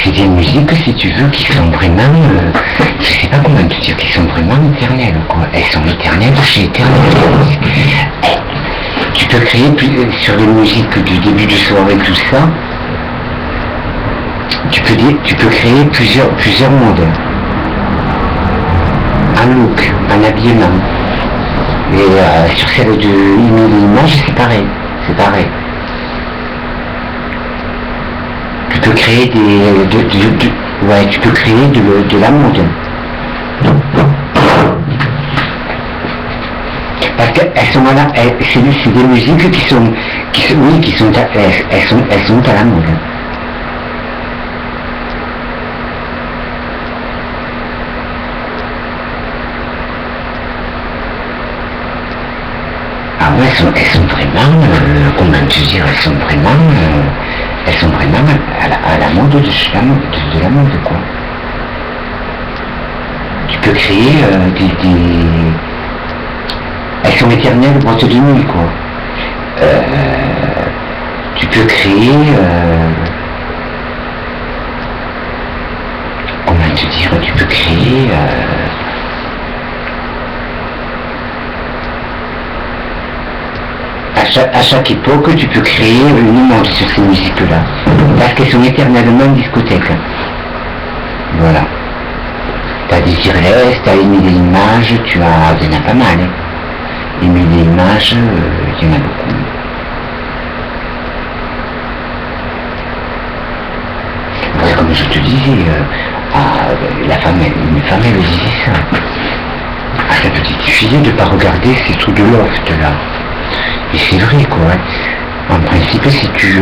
c'est des musiques, si tu veux, qui sont vraiment, je sais pas comment te dire, qui sont vraiment éternelles, quoi. Elles sont éternelles, c'est éternel. Tu peux créer sur les musiques du début de soirée, tout ça, tu peux créer plusieurs modes. Un look, un habillement. Et sur celle de l'image, c'est pareil. Tu peux créer tu peux créer de la mode. Parce qu'elles sont là, c'est des musiques qui sont à la mode. Ah ouais, elles sont vraiment, comment te dire, elles sont vraiment à la mode de la mode, quoi. Tu peux créer elles sont éternelles boîtes de nuit, quoi. Tu peux créer, comment te dire, tu peux créer, à chaque époque, tu peux créer une image sur ces musiques-là, parce qu'elles sont éternellement en discothèque. Voilà. T'as des Sirles, t'as Émile et Images, il y en a pas mal. Hein. Émile et Images, il y en a beaucoup. Ouais, comme je te disais, une femme elle me disait ça. À sa petite fille de ne pas regarder ces trucs de loft là. Et c'est vrai, quoi. En principe, si tu...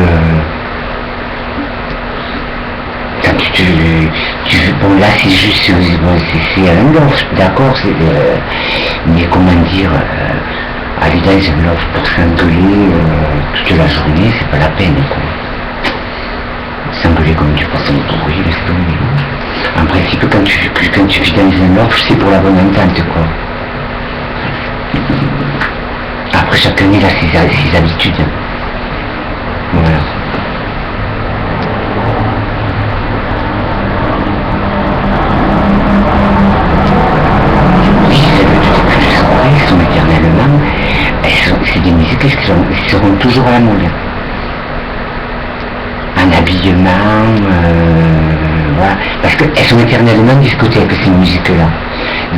quand bon, là, c'est juste... c'est un loft, d'accord, mais comment dire... aller dans un loft pour s'engueuler toute la journée, c'est pas la peine, quoi. S'engueuler comme du poisson pourri, laisse tomber. En principe, quand tu vis dans un loft, c'est pour la bonne entente, quoi. Après, chacun il a ses habitudes. Voilà. Oui, celles du début de soirée sont éternellement. C'est des musiques qui seront toujours à la mode. Un habillement, voilà. Parce qu'elles sont éternellement discotèques, ces musiques-là.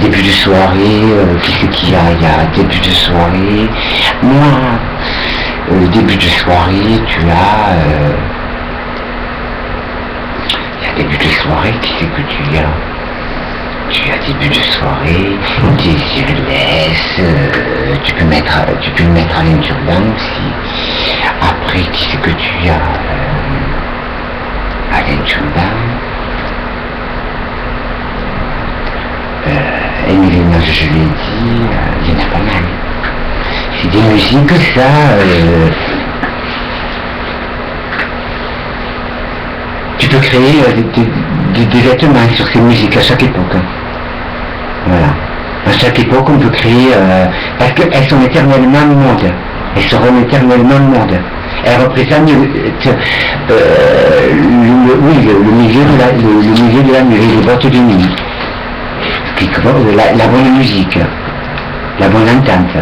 Début de soirée, qui c'est qu'il y a? Il y a début de soirée. Moi, début de soirée, tu as... il y a début de soirée, qui c'est que tu as? Tu as début de soirée, des Sirles, tu peux mettre Alain Turban aussi. Après, qui c'est que tu as? Alain Turban. Émile et Images, je l'ai dit, il y en a pas mal. C'est des musiques, ça... tu peux créer des vêtements sur ces musiques à chaque époque. Voilà. À chaque époque, on peut créer... parce qu'elles sont éternellement en mode. Elles seront éternellement en mode. Elles représentent le milieu de la nuit, les boîtes de nuit. La bonne musique, la bonne entente.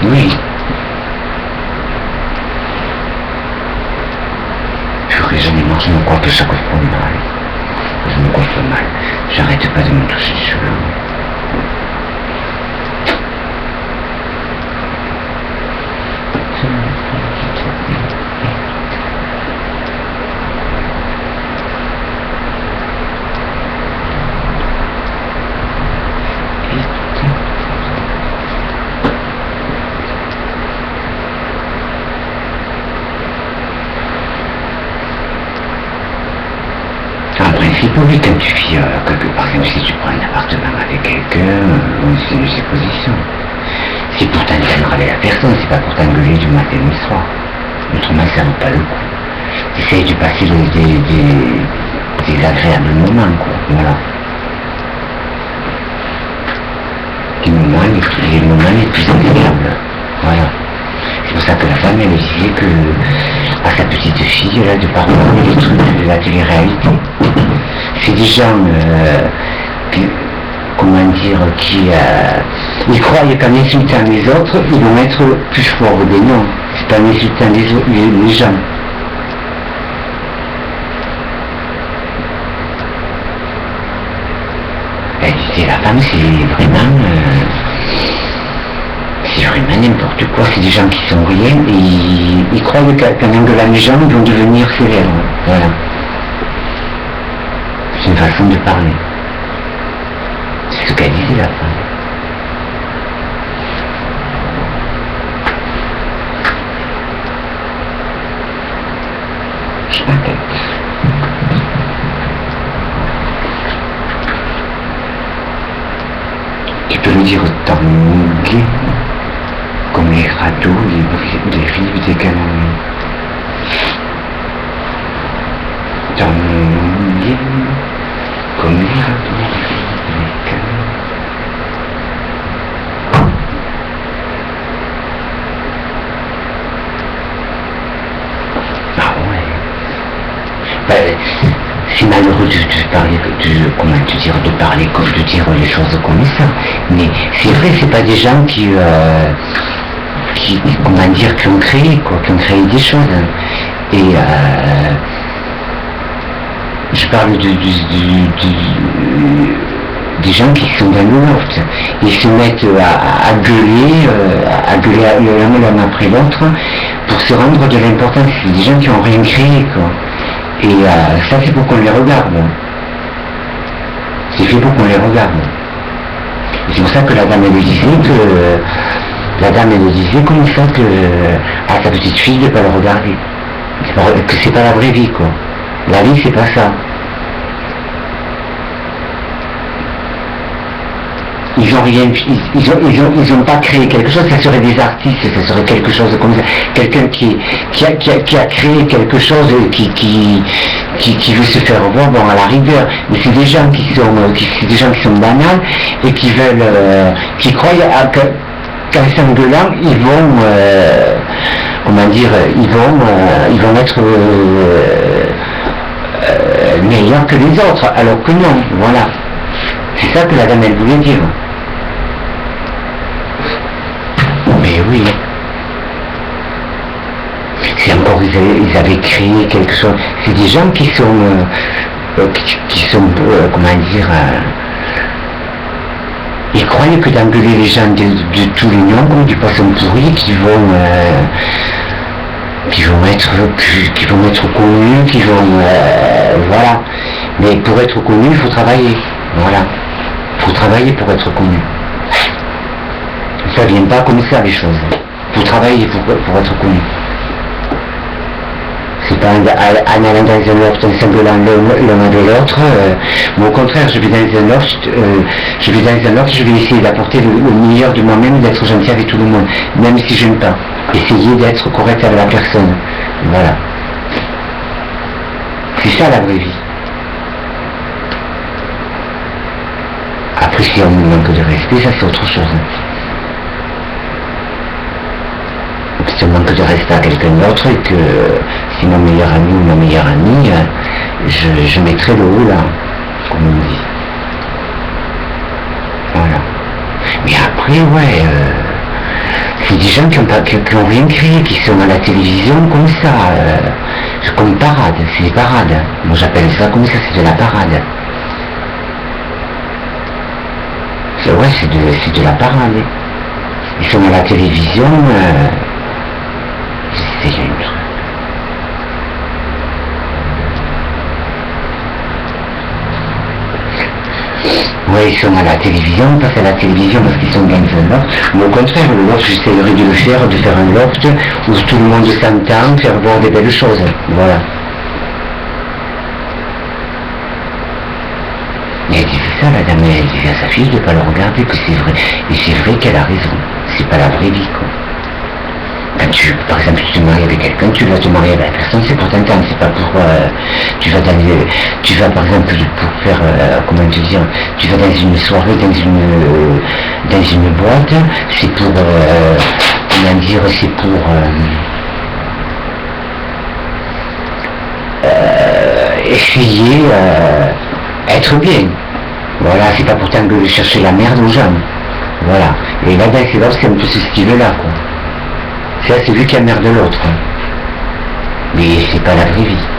Oui. Purée, je me crois que ça coiffe pas mal. Je me coiffe pas mal. J'arrête pas de me toucher les cheveux. Oui, quand tu vis quelque part, même si tu prends un appartement avec quelqu'un, c'est une supposition. C'est pour t'entendre avec la personne, c'est pas pour t'engueuler du matin au soir. Autrement, ça ne vaut pas le coup. Essaye de passer des agréables moments, quoi. Voilà. Les moments les plus agréables. que à sa petite fille là, de parler des trucs de la télé-réalité. C'est des gens comment dire, ils croient qu'en insultant les autres, ils vont être plus forts. Mais non, c'est pas en insultant les gens. Elle disait, la femme, c'est vraiment n'importe quoi. C'est des gens qui sont rien et ils croient qu'en engueulant les gens, ils vont devenir célèbres. Voilà. C'est une façon de parler. C'est ce qu'elle disait la femme. Je m'inquiète. Tu peux me dire tanguer comme les radeaux, les rives des canons. Tanguer comme les radeaux, les canons. C'est malheureux de parler, comment te dire, de parler comme de dire les choses comme ça. Mais c'est vrai, c'est pas des gens qui comment dire, qui ont créé des choses. Et je parle des gens qui sont dans le loft. Ils se mettent à gueuler l'un après l'autre pour se rendre de l'importance. C'est des gens qui n'ont rien créé, quoi. Et ça, c'est pour qu'on les regarde. C'est fait pour qu'on les regarde. Et c'est pour ça que la dame, elle disait comme ça à sa petite fille de ne pas le regarder. Que c'est pas la vraie vie, quoi. La vie, c'est pas ça. Ils ont rien, ils ont pas créé quelque chose, ça serait des artistes, ça serait quelque chose comme ça. Quelqu'un qui a créé quelque chose qui veut se faire voir, bon, à la rigueur. Mais c'est des gens qui sont banals et qui veulent, qui croient qu'en s'engueulant, ils vont, comment dire, ils vont être meilleurs que les autres, alors que non, voilà. C'est ça que la dame, elle voulait dire. Mais oui. C'est encore, ils avaient créé quelque chose. C'est des gens qui sont comment dire, ils croyaient que d'engueuler les gens de tous les noms, comme du poisson pourri, qui vont être connus, voilà. Mais pour être connu, il faut travailler. Voilà. Il faut travailler pour être connu. Ça vient pas comme ça, les choses. Il faut travailler pour être connu. C'est pas en allant dans un loft, en s'engueulant l'un de l'autre. Mais au contraire, je vais dans un loft, je vais essayer d'apporter le meilleur de moi-même, d'être gentil avec tout le monde, même si j'aime pas. Essayer d'être correct avec la personne. Voilà. C'est ça la vraie vie. Après, si on me manque de respect, ça c'est autre chose. Si on manque de respect à quelqu'un d'autre et que si mon meilleur ami ou ma meilleure amie, je mettrai le haut là, comme on dit. Voilà. Mais après, ouais, c'est des gens qui ont rien créé, qui sont à la télévision comme ça, comme parade, c'est des parades. Moi j'appelle ça comme ça, c'est de la parade. Ouais, c'est de la parade. Ils sont à la télévision, c'est une truc. Ouais, ils sont à la télévision, on passe à la télévision parce qu'ils sont dans un loft. Mais au contraire, le loft, j'essaierai de faire un loft où tout le monde s'entend, faire voir des belles choses. Voilà. Mais elle disait ça, la dame, elle disait à sa fille de ne pas le regarder, que c'est vrai. Et c'est vrai qu'elle a raison. C'est pas la vraie vie, quoi. Quand par exemple, tu te maries avec quelqu'un, tu vas te marier avec la personne, c'est pour t'entendre, c'est pas pour... tu vas par exemple pour faire, comment te dire, tu vas dans une soirée, dans une boîte, c'est pour, comment dire, c'est pour... essayer être bien. Voilà, c'est pas pour t'engueuler chercher la merde aux gens. Voilà. Et là, c'est là, c'est un peu ce style-là, quoi. C'est lui qui emmerde l'autre. Mais c'est pas la vraie vie.